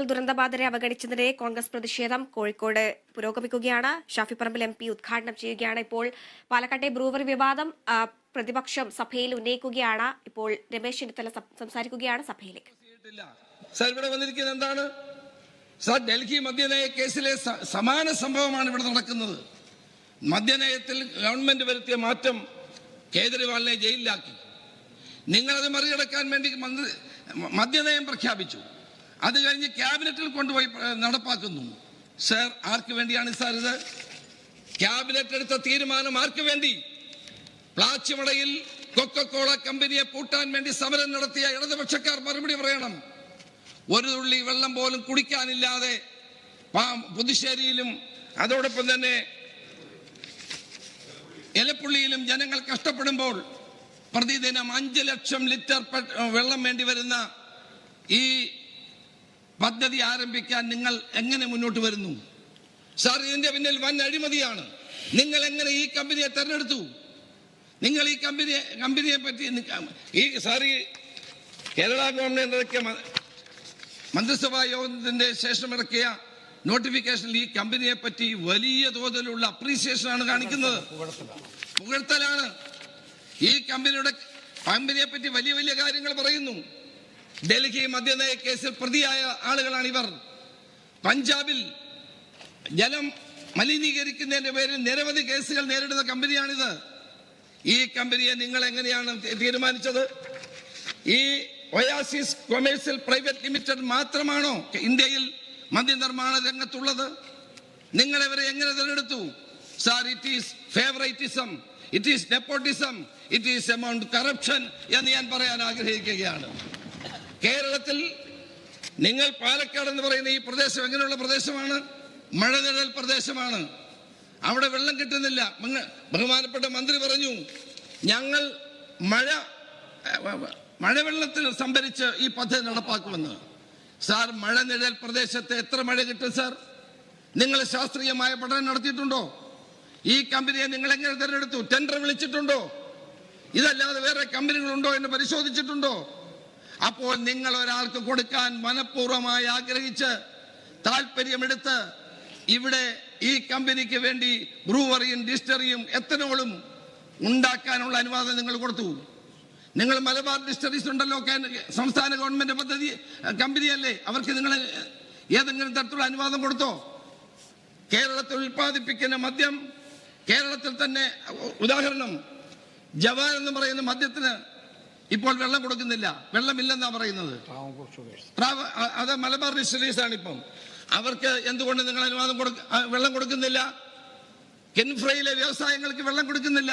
ദുരന്തബാധിതരെ അവഗണിച്ചതിനെ കോൺഗ്രസ് പ്രതിഷേധം കോഴിക്കോട് പുരോഗമിക്കുകയാണ്. ഷാഫി പറമ്പിൽ MP ഉദ്ഘാടനം ചെയ്യുകയാണ്. ഇപ്പോൾ പാലക്കാട്ടെ ബ്രൂവറി വിവാദം പ്രതിപക്ഷം സഭയിൽ ഉന്നയിക്കുകയാണ്. ഇപ്പോൾ രമേശ് ചെന്നിത്തല സംസാരിക്കുകയാണ് സഭയിലേക്ക്. ഇവിടെ വന്നിരിക്കുന്നത് എന്താണ്? ഡൽഹി മദ്യനയ കേസിലെ സമാന സംഭവമാണ് ഇവിടെ നടക്കുന്നത്. മദ്യനയത്തിൽ ഗവൺമെന്റ് വരുത്തിയ മാറ്റം കേജ്രിവാളിനെ ജയിലിലാക്കി. നിങ്ങളത് മറികടക്കാൻ വേണ്ടി മദ്യനയം പ്രഖ്യാപിച്ചു. അത് കഴിഞ്ഞ് ക്യാബിനറ്റിൽ കൊണ്ടുപോയി നടപ്പാക്കുന്നു. സർ, ആർക്ക് വേണ്ടിയാണ് സാർ ഇത്? ക്യാബിനറ്റ് എടുത്ത തീരുമാനം ആർക്ക് വേണ്ടി? പ്ലാച്ചിമടയിൽ കൊക്കക്കോള കമ്പനിയെ പൂട്ടാൻ വേണ്ടി സമരം നടത്തിയ ഇടതുപക്ഷക്കാർ മറുപടി പറയണം. ഒരു തുള്ളി വെള്ളം പോലും കുടിക്കാനില്ലാതെ പുതുശ്ശേരിയിലും അതോടൊപ്പം തന്നെ എലപ്പുള്ളിയിലും ജനങ്ങൾ കഷ്ടപ്പെടുമ്പോൾ പ്രതിദിനം 5 ലക്ഷം ലിറ്റർ വെള്ളം വേണ്ടി വരുന്ന ഈ പദ്ധതി ആരംഭിക്കാൻ നിങ്ങൾ എങ്ങനെ മുന്നോട്ട് വരുന്നു? സാർ, ഇതിന്റെ പിന്നിൽ വൻ അഴിമതിയാണ്. നിങ്ങൾ എങ്ങനെ ഈ കമ്പനിയെ തെരഞ്ഞെടുത്തു? നിങ്ങൾ ഈ കമ്പനിയെ പറ്റി ഈ കേരള ഗവൺമെന്റ് ഇറക്കിയ മന്ത്രിസഭാ യോഗത്തിന്റെ ശേഷം ഇറക്കിയ നോട്ടിഫിക്കേഷനിൽ ഈ കമ്പനിയെ പറ്റി വലിയ തോതിലുള്ള അപ്രീസിയേഷനാണ് കാണിക്കുന്നത്. പുകഴ്ത്തലാണ്. ഈ കമ്പനിയെ പറ്റി വലിയ വലിയ കാര്യങ്ങൾ പറയുന്നു. ഡൽഹി മദ്യനയ കേസിൽ പ്രതിയായ ആളുകളാണ് ഇവർ. പഞ്ചാബിൽ ജലം മലിനീകരിക്കുന്നതിന്റെ പേരിൽ നിരവധി കേസുകൾ നേരിടുന്ന കമ്പനിയാണിത്. ഈ കമ്പനിയെ നിങ്ങൾ എങ്ങനെയാണ് തീരുമാനിച്ചത്? ഈ ഒയാസിസ് കൊമേഴ്സ്യൽ പ്രൈവറ്റ് ലിമിറ്റഡ് മാത്രമാണോ ഇന്ത്യയിൽ മദ്യനിർമ്മാണ രംഗത്തുള്ളത്? നിങ്ങൾ ഇവരെ എങ്ങനെ തിരഞ്ഞെടുത്തു? Sir, it is favouritism, it is nepotism, it is amount corruption എന്ന് ഞാൻ പറയാൻ ആഗ്രഹിക്കുകയാണ്. കേരളത്തിൽ നിങ്ങൾ പാലക്കാട് എന്ന് പറയുന്ന ഈ പ്രദേശം എങ്ങനെയുള്ള പ്രദേശമാണ്? മഴനിഴൽ പ്രദേശമാണ്. അവിടെ വെള്ളം കിട്ടുന്നില്ല. ബഹുമാനപ്പെട്ട മന്ത്രി പറഞ്ഞു, ഞങ്ങൾ മഴവെള്ളത്തിൽ സംഭരിച്ച് ഈ പദ്ധതി നടപ്പാക്കുമെന്ന്. സാർ, മഴനിഴൽ പ്രദേശത്ത് എത്ര മഴ കിട്ടും സാർ? നിങ്ങൾ ശാസ്ത്രീയമായ പഠനം നടത്തിയിട്ടുണ്ടോ? ഈ കമ്പനിയെ നിങ്ങൾ എങ്ങനെ തിരഞ്ഞെടുത്തു? ടെൻഡർ വിളിച്ചിട്ടുണ്ടോ? ഇതല്ലാതെ വേറെ കമ്പനികളുണ്ടോ എന്ന് പരിശോധിച്ചിട്ടുണ്ടോ? അപ്പോൾ നിങ്ങൾ ഒരാൾക്ക് കൊടുക്കാൻ മനഃപൂർവ്വമായി ആഗ്രഹിച്ച് താല്പര്യമെടുത്ത് ഇവിടെ ഈ കമ്പനിക്ക് വേണ്ടി ബ്രൂവറിയും ഡിസ്റ്ററിയും എത്തനോളും ഉണ്ടാക്കാനുള്ള അനുവാദം നിങ്ങൾ കൊടുത്തു. നിങ്ങൾ മലബാർ ഡിസ്റ്ററീസ് ഉണ്ടല്ലോ, സംസ്ഥാന ഗവൺമെന്റ് പദ്ധതി കമ്പനിയല്ലേ? അവർക്ക് നിങ്ങൾ ഏതെങ്കിലും തരത്തിലുള്ള അനുവാദം കൊടുത്തോ? കേരളത്തിൽ ഉൽപ്പാദിപ്പിക്കുന്ന മദ്യം കേരളത്തിൽ തന്നെ, ഉദാഹരണം ജവാൻ എന്ന് പറയുന്ന മദ്യത്തിന് ഇപ്പോൾ വെള്ളം കൊടുക്കുന്നില്ല, വെള്ളമില്ലെന്നാ പറയുന്നത്. അത് മലബാർ ഡിസ്റ്ററീസ് ആണ്. ഇപ്പം അവർക്ക് എന്തുകൊണ്ട് നിങ്ങൾ അനുവാദം വെള്ളം കൊടുക്കുന്നില്ല? കെൻഫ്രയിലെ വ്യവസായങ്ങൾക്ക് വെള്ളം കൊടുക്കുന്നില്ല.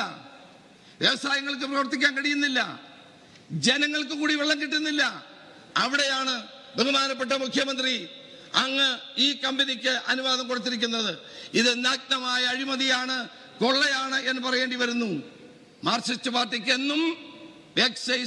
വ്യവസായങ്ങൾക്ക് പ്രവർത്തിക്കാൻ കഴിയുന്നില്ല. ജനങ്ങൾക്ക് കൂടി വെള്ളം കിട്ടുന്നില്ല. അവിടെയാണ് ബഹുമാനപ്പെട്ട മുഖ്യമന്ത്രി അങ്ങ് ഈ കമ്പനിക്ക് അനുവാദം കൊടുത്തിരിക്കുന്നത്. ഇത് നഗ്നമായ അഴിമതിയാണ്, കൊള്ളയാണ് എന്ന് പറയേണ്ടി വരുന്നു. മാർക്സിസ്റ്റ് പാർട്ടിക്ക് എന്നും എക്സൈസ്